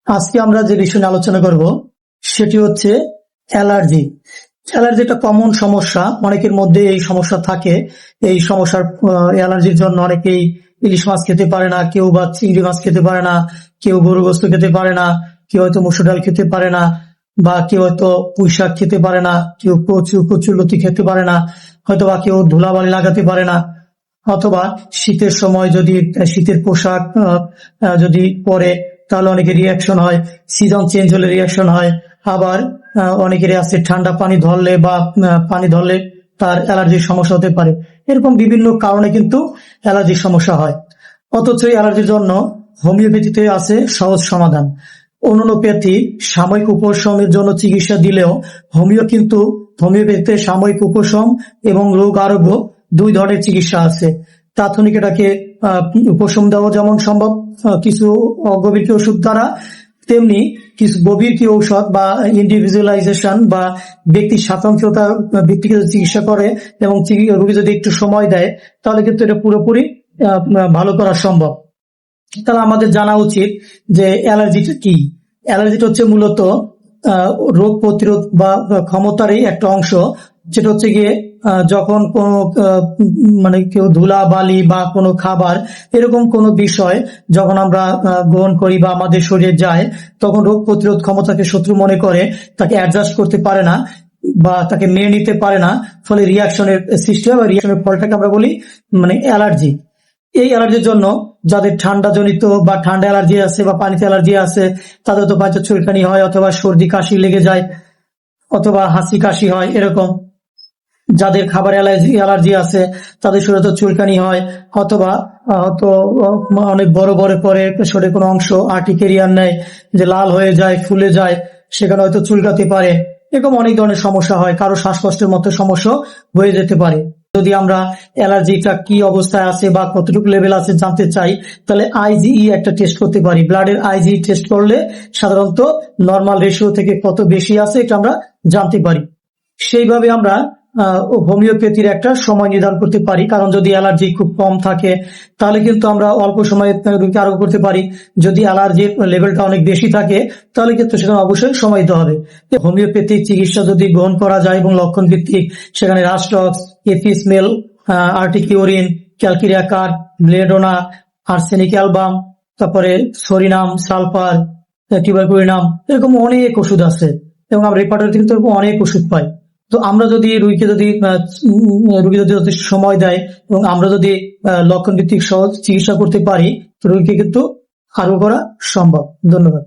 আজকে আমরা যে বিষয় নিয়ে আলোচনা করব সেটি হচ্ছে অ্যালার্জি। অ্যালার্জি একটা কমন সমস্যা, অনেকের মধ্যে এই সমস্যা থাকে। এই সমস্যার অ্যালার্জির জন্য অনেকেই ইলিশ মাছ খেতে পারে না, কেউ বা চিংড়ি মাছ খেতে পারে না, কেউ গরু গোস্ত খেতে পারে না, কেউ হয়তো মসুর ডাল খেতে পারে না, বা কেউ হয়তো পুঁই শাক খেতে পারে না, কেউ কচুরলতি খেতে পারে না, হয়তো বা কেউ ধুলাবালি লাগাতে পারে না, অথবা শীতের সময় যদি শীতের পোশাক যদি পরে তাহলে অনেকের রিয়াকশন হয়, সিজন চেঞ্জ হলে রিয়াকশন হয়। আবার অনেকের আছে ঠান্ডা পানি ধরলে বা পানি ধরলে তার অ্যালার্জির সমস্যা হতে পারে। এরকম বিভিন্ন কারণে কিন্তু অ্যালার্জির সমস্যা হয়। অথচ এই অ্যালার্জির জন্য হোমিওপ্যাথিতে আছে সহজ সমাধান। অ্যালোপ্যাথি সাময়িক উপশমের জন্য চিকিৎসা দিলেও হোমিওপ্যাথিতে সাময়িক উপশম এবং রোগ আরোগ্য দুই ধরনের চিকিৎসা আছে। তাৎক্ষণিক এটাকে উপশম দেওয়া যেমন সম্ভব কিছু অগভীর ওষুধ দ্বারা, তেমনি কিছু গভীর কি ঔষধ বা ইন্ডিভিজুয়ালাইজেশন বা ব্যক্তির স্বাতন্ত্রতা ব্যক্তিগত চিকিৎসা করে এবং রোগী যদি একটু সময় দেয় তাহলে কিন্তু এটা পুরোপুরি ভালো করা সম্ভব। তাহলে আমাদের জানা উচিত যে অ্যালার্জিটা কি। অ্যালার্জিটা হচ্ছে মূলত রোগ প্রতিরোধ বা ক্ষমতারই একটা অংশ, যেটা হচ্ছে গিয়ে যখন কোনো মানে কেউ ধুলা বালি বা কোনো খাবার এরকম কোনো বিষয় যখন আমরা গ্রহণ করি বা আমাদের শরীরে যায়, তখন রোগ প্রতিরোধ ক্ষমতাকে শত্রু মনে করে তাকে অ্যাডজাস্ট করতে পারে না বা তাকে মেনে নিতে পারে না, ফলে রিয়াকশনের সৃষ্টি হয় বা রিয়াকশনের ফলটাকে আমরা বলি মানে অ্যালার্জি। এই অ্যালার্জির জন্য যাদের ঠান্ডা জনিত বা ঠান্ডা অ্যালার্জি আছে বা পানিতে অ্যালার্জি আছে তাদের তো বাচ্চা চুলকানি হয়, অথবা সর্দি কাশি লেগে যায়, অথবা হাসি কাশি হয় এরকম। যাদের খাবার অ্যালার্জি আছে তাদের শরীরে তো চুলকানি হয়, অথবা হয়তো অনেক বড় বড় পরে শরীরের কোনো অংশ আর্টিকেরিয়ান নেয় যে লাল হয়ে যায়, ফুলে যায়, সেখানে হয়তো চুলকাতে পারে। এরকম অনেক ধরনের সমস্যা হয়, কারো শ্বাসকষ্টের মতো সমস্যা হয়ে যেতে পারে। যদি আমরা অ্যালার্জিটা কি অবস্থায় আছে বা কতটুকু লেভেল আছে জানতে চাই, তাহলে আইজিই একটা টেস্ট করতে পারি। ব্লাডের আইজিই টেস্ট করলে সাধারণত নর্মাল রেশিও থেকে কত বেশি আছে এটা আমরা জানতে পারি। সেইভাবে আমরা হোমিওপ্যাথির একটা সময় নির্ধারণ করতে পারি, কারণ যদি অ্যালার্জি খুব কম থাকে তাহলে কিন্তু আমরা অল্প সময়ে রোগীকে আরোগ্য করতে পারি। যদি অ্যালার্জির লেভেলটা অনেক বেশি থাকে তাহলে কিন্তু সেখানে অবশ্যই সময় দিতে হবে। হোমিওপ্যাথিক চিকিৎসা যদি গ্রহণ করা যায় এবং লক্ষণ ভিত্তিক, সেখানে রাস্টক্স, এফিসমেল, আর্টিকিউরিন, ক্যালকিরিয়া কার্ড, ব্লেডোনা, আর্সেনিক অ্যালবাম, তারপরে সরিনাম, সালফার, টিউবারকুলিনাম, এরকম অনেক ওষুধ আছে এবং আমরা রেপার্টরি কিন্তু অনেক ওষুধ পাই। তো আমরা যদি রোগী যদি যথেষ্ট সময় দেয় এবং আমরা যদি লক্ষণ ভিত্তিক সহজ চিকিৎসা করতে পারি, তো রোগীকে কিন্তু আরোগ্য করা সম্ভব। ধন্যবাদ।